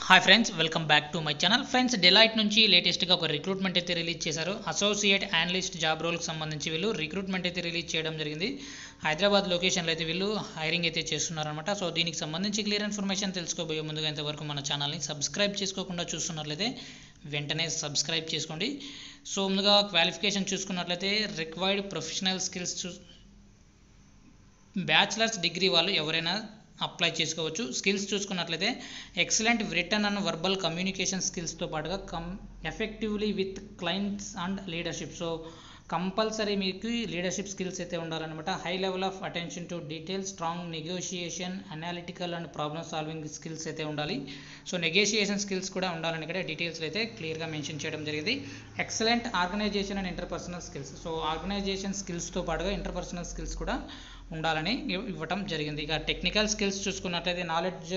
Hi friends, welcome back to my channel. Friends, Deloitte నుంచి లేటెస్ట్గా ఒక రిక్రూట్మెంట్ అయితే రిలీజ్ చేశారు. అసోసియేట్ అనలిస్ట్ జాబ్ రోల్కి సంబంధించి వీళ్ళు రిక్రూట్మెంట్ అయితే రిలీజ్ చేయడం జరిగింది. హైదరాబాద్ లొకేషన్లో అయితే వీళ్ళు హైరింగ్ అయితే చేస్తున్నారనమాట. సో దీనికి సంబంధించి క్లియర్ ఇన్ఫర్మేషన్ తెలుసుకోబోయే ముందుగా ఇంతవరకు మన ఛానల్ని సబ్స్క్రైబ్ చేసుకోకుండా చూస్తున్నట్లయితే వెంటనే సబ్స్క్రైబ్ చేసుకోండి. సో ముందుగా క్వాలిఫికేషన్ చూసుకున్నట్లయితే required professional skills bachelor's degree వాళ్ళు ఎవరైనా అప్లై చేసుకోవచ్చు. స్కిల్స్ చూసుకున్నట్లయితే excellent written and verbal communication స్కిల్స్తో పాటుగా effectively with clients and leadership. So compulsory మీకు లీడర్షిప్ స్కిల్స్ అయితే ఉండాలన్నమాట. High level of attention to details, strong negotiation, analytical and problem solving skills అయితే ఉండాలి. సో నెగోషియేషన్ స్కిల్స్ కూడా ఉండాలని ఇక్కడ డీటెయిల్స్ అయితే క్లియర్గా మెన్షన్ చేయడం జరిగింది. Excellent organisation and interpersonal skills. So organisation స్కిల్స్తో పాటుగా ఇంటర్పర్సనల్ స్కిల్స్ కూడా ఉండాలని ఇవ్వటం జరిగింది. ఇక టెక్నికల్ స్కిల్స్ చూసుకున్నట్లయితే knowledge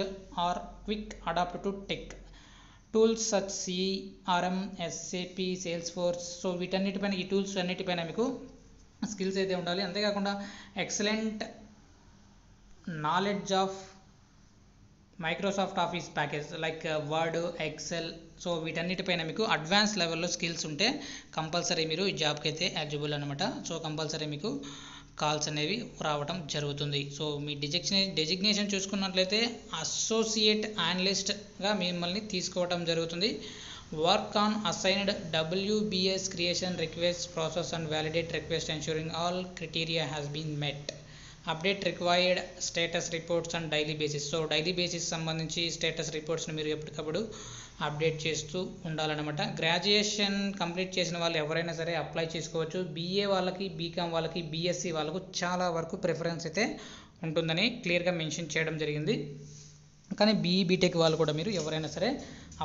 or quick adapt to tech tools such CRM, SAP, Salesforce. So వీటన్నిటిపైన ఈ టూల్స్ అన్నిటిపైన మీకు స్కిల్స్ అయితే ఉండాలి. అంతేకాకుండా excellent knowledge of Microsoft Office package like Word, Excel. So వీటన్నిటిపైన మీకు అడ్వాన్స్ లెవెల్లో స్కిల్స్ ఉంటే కంపల్సరీ మీరు ఈ జాబ్కి అయితే ఎలిజిబుల్ అనమాట. సో కంపల్సరీ మీకు కాల్స్ అనేవి రావడం జరుగుతుంది. సో మీ డెజిగ్నేషన్ చూసుకున్నట్లయితే అసోసియేట్ అనలిస్ట్గా మిమ్మల్ని తీసుకోవడం జరుగుతుంది. Work on assigned WBS creation request process and validate request ensuring all criteria has been met. Update required status reports and daily basis. So daily basis సంబంధించి స్టేటస్ రిపోర్ట్స్ని మీరు ఎప్పటికప్పుడు అప్డేట్ చేస్తూ ఉండాలన్నమాట. గ్రాడ్యుయేషన్ కంప్లీట్ చేసిన వాళ్ళు ఎవరైనా సరే అప్లై చేసుకోవచ్చు. బీఏ వాళ్ళకి, బీకామ్ వాళ్ళకి, బీఎస్సీ వాళ్ళకు చాలా వరకు ప్రిఫరెన్స్ అయితే ఉంటుందని క్లియర్గా మెన్షన్ చేయడం జరిగింది. కానీ బీఈ, బీటెక్ వాళ్ళు కూడా మీరు ఎవరైనా సరే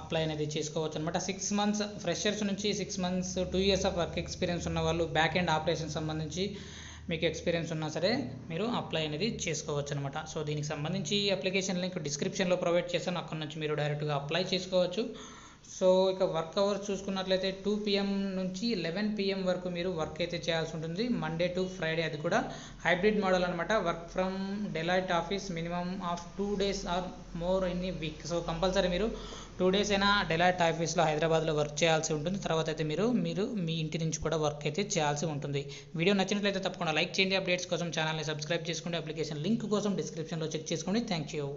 అప్లై అనేది చేసుకోవచ్చు అనమాట. 6 months ఫ్రెషర్స్ నుంచి 6 months 2 years of work experience ఉన్న వాళ్ళు, బ్యాక్ ఎండ్ ఆపరేషన్ సంబంధించి మీకు ఎక్స్పీరియన్స్ ఉన్నా సరే మీరు అప్లై అనేది చేసుకోవచ్చు అనమాట. సో దీనికి సంబంధించి అప్లికేషన్ లింక్ డిస్క్రిప్షన్లో ప్రొవైడ్ చేస్తాను, అక్కడ నుంచి మీరు డైరెక్ట్గా అప్లై చేసుకోవచ్చు. సో ఇక వర్క్ అవర్స్ చూసుకున్నట్లయితే 2 PM నుంచి 11 PM వరకు మీరు వర్క్ అయితే చేయాల్సి ఉంటుంది. మండే టు ఫ్రైడే, అది కూడా హైబ్రిడ్ మోడల్ అనమాట. Work from Deloitte office minimum of 2 days or more in a week. So compulsory మీరు 2 days అయినా డెలాయిట్ ఆఫీస్లో హైదరాబాద్లో వర్క్ చేయాల్సి ఉంటుంది. తర్వాత అయితే మీరు మీ ఇంటి నుంచి కూడా వర్క్ అయితే చేయాల్సి ఉంటుంది. వీడియో నచ్చినట్లయితే తప్పకుండా లైక్ చేయండి. అప్డేట్స్ కోసం ఛానల్ని సబ్స్క్రైబ్ చేసుకోండి. అప్లికేషన్ లింక్ కోసం డిస్క్రిప్షన్లో చెక్ చేసుకోండి. Thank you.